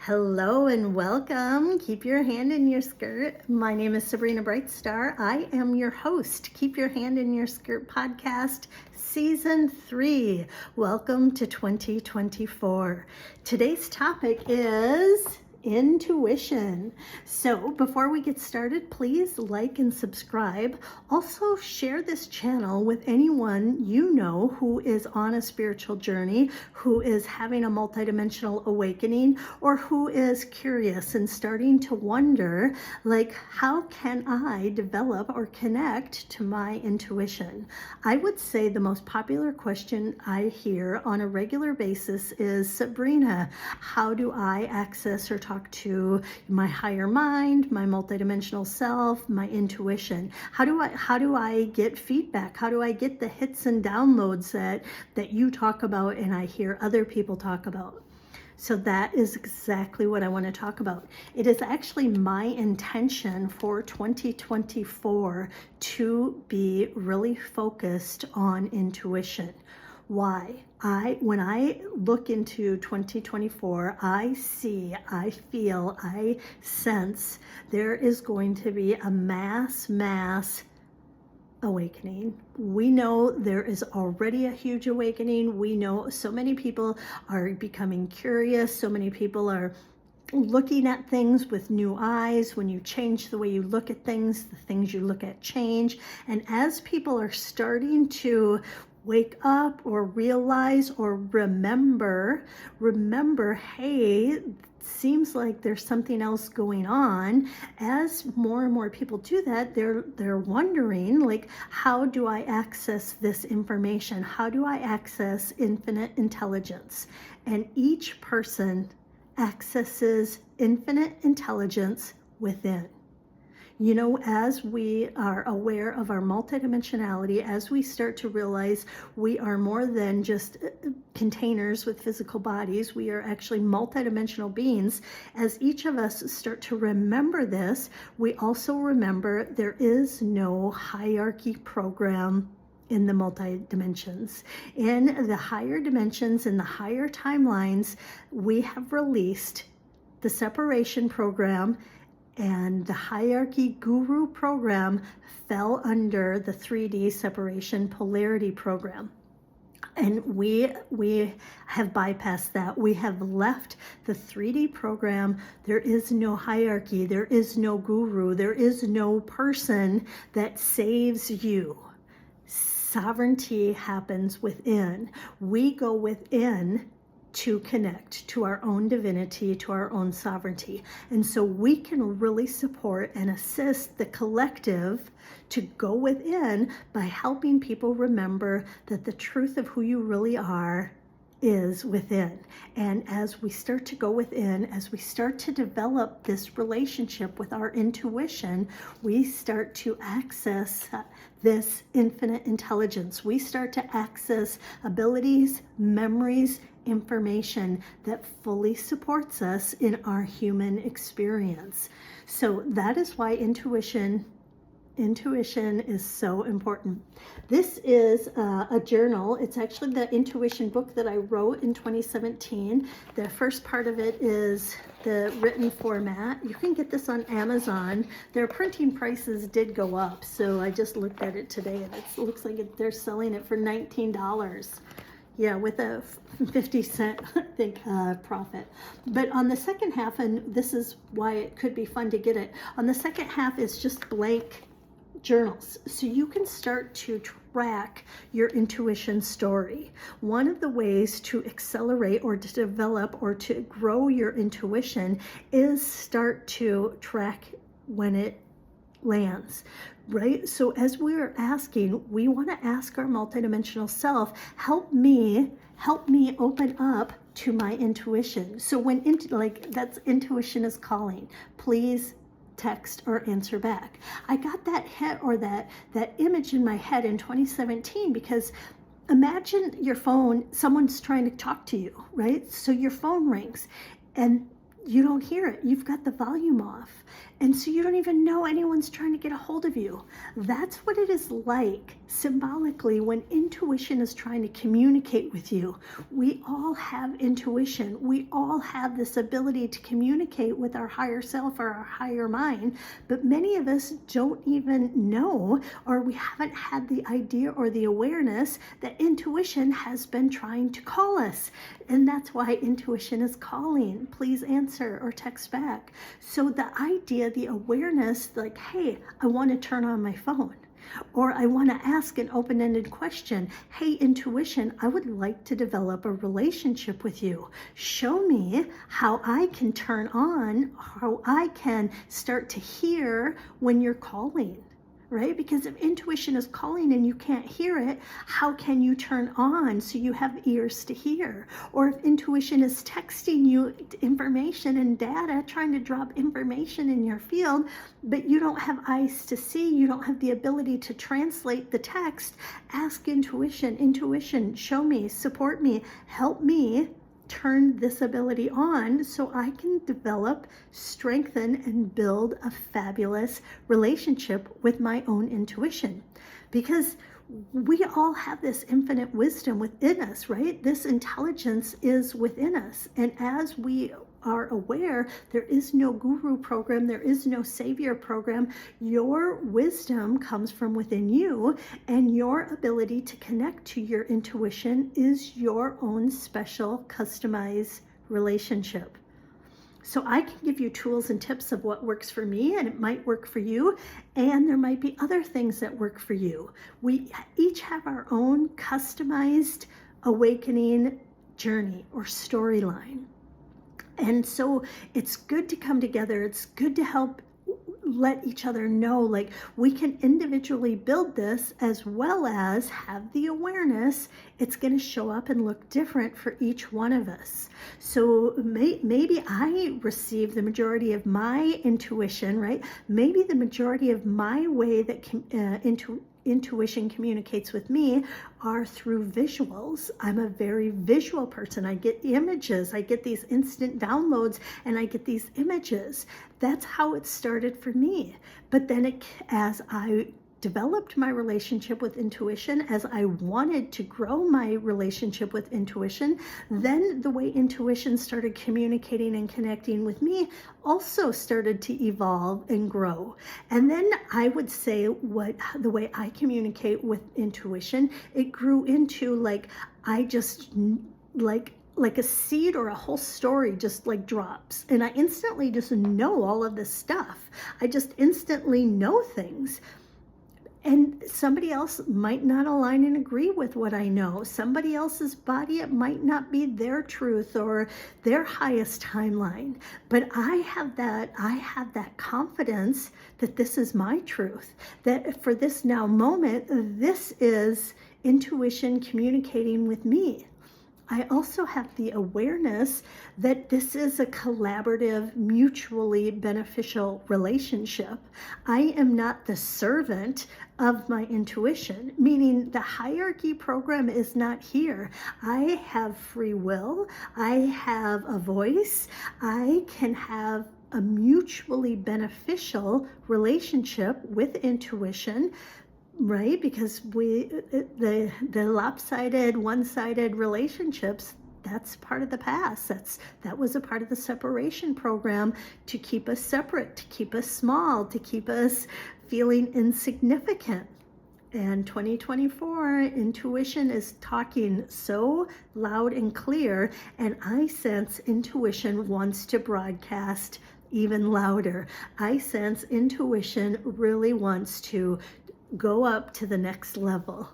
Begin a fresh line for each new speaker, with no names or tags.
Hello and welcome. Keep your hand in your skirt. My name is Sabrina Brightstar. I am your host. Keep Your Hand in Your Skirt podcast, season 3. Welcome to 2024. Today's topic is intuition. So before we get started, please like and subscribe. Also share this channel with anyone you know who is on a spiritual journey, who is having a multidimensional awakening, or who is curious and starting to wonder, like, how can I develop or connect to my intuition? I would say the most popular question I hear on a regular basis is, Sabrina, how do I access or talk to my higher mind, my multidimensional self, my intuition? How do I get feedback? How do I get the hits and downloads that you talk about and I hear other people talk about? So that is exactly what I want to talk about. It is actually my intention for 2024 to be really focused on intuition. Why? When I look into 2024, I see, I feel, I sense there is going to be a mass awakening. We know there is already a huge awakening. We know so many people are becoming curious. So many people are looking at things with new eyes. When you change the way you look at things, the things you look at change. And as people are starting to wake up or realize or remember, hey, seems like there's something else going on. As more and more people do that, they're wondering, like, how do I access this information? How do I access infinite intelligence? And each person accesses infinite intelligence within. You know, as we are aware of our multidimensionality, as we start to realize we are more than just containers with physical bodies, we are actually multidimensional beings. As each of us start to remember this, we also remember there is no hierarchy program in the multi-dimensions. In the higher dimensions, in the higher timelines, we have released the separation program, and the hierarchy guru program fell under the 3D separation polarity program. And we have bypassed that. We have left the 3D program. There is no hierarchy. There is no guru. There is no person that saves you. Sovereignty happens within. We go within to connect to our own divinity, to our own sovereignty. And so we can really support and assist the collective to go within by helping people remember that the truth of who you really are is within. And as we start to go within, as we start to develop this relationship with our intuition, we start to access this infinite intelligence. We start to access abilities, memories, information that fully supports us in our human experience. So that is why intuition is so important. This is a journal. It's actually the intuition book that I wrote in 2017. The first part of it is the written format. You can get this on Amazon. Their printing prices did go up, so I just looked at it today and it looks like they're selling it for $19. Yeah, with a 50-cent, I think, profit. But on the second half, and this is why it could be fun to get it, on the second half is just blank journals. So you can start to track your intuition story. One of the ways to accelerate or to develop or to grow your intuition is start to track when it lands, right? So as we're asking, we want to ask our multidimensional self, help me open up to my intuition. So when that's intuition is calling, please text or answer back. I got that hit or that image in my head in 2017 because imagine your phone, someone's trying to talk to you, right? So your phone rings and you don't hear it. You've got the volume off. And so you don't even know anyone's trying to get a hold of you. That's what it is like symbolically when intuition is trying to communicate with you. We all have intuition. We all have this ability to communicate with our higher self or our higher mind, but many of us don't even know, or we haven't had the idea or the awareness that intuition has been trying to call us. And that's why intuition is calling. Please answer or text back. So the idea, the awareness, like, hey, I want to turn on my phone, or I want to ask an open-ended question. Hey, intuition, I would like to develop a relationship with you. Show me how I can turn on, how I can start to hear when you're calling. Right? Because if intuition is calling and you can't hear it, how can you turn on so you have ears to hear? Or if intuition is texting you information and data, trying to drop information in your field, but you don't have eyes to see, you don't have the ability to translate the text, ask intuition, intuition, show me, support me, help me turn this ability on so I can develop, strengthen, and build a fabulous relationship with my own intuition. Because we all have this infinite wisdom within us, right? This intelligence is within us. And as we are aware, there is no guru program, there is no savior program. Your wisdom comes from within you, and your ability to connect to your intuition is your own special, customized relationship. So I can give you tools and tips of what works for me, and it might work for you, and there might be other things that work for you. We each have our own customized awakening journey or storyline. And so it's good to come together. It's good to help let each other know, like, we can individually build this as well as have the awareness it's going to show up and look different for each one of us. So maybe I receive the majority of my intuition, right? Maybe the majority of my way that intuition communicates with me are through visuals. I'm a very visual person. I get images, I get these instant downloads, and I get these images. That's how it started for me. But then as I developed my relationship with intuition, as I wanted to grow my relationship with intuition, then the way intuition started communicating and connecting with me also started to evolve and grow. And then I would say the way I communicate with intuition, it grew into like a seed or a whole story just like drops. And I instantly just know all of this stuff. I just instantly know things. And somebody else might not align and agree with what I know. Somebody else's body, it might not be their truth or their highest timeline. But I have that confidence that this is my truth. That for this now moment, this is intuition communicating with me. I also have the awareness that this is a collaborative, mutually beneficial relationship. I am not the servant of my intuition, meaning the hierarchy program is not here. I have free will. I have a voice. I can have a mutually beneficial relationship with intuition. Right, because the lopsided, one-sided relationships, that's part of the past. That was a part of the separation program to keep us separate, to keep us small, to keep us feeling insignificant. And 2024, intuition is talking so loud and clear, and I sense intuition wants to broadcast even louder. I sense intuition really wants to go up to the next level.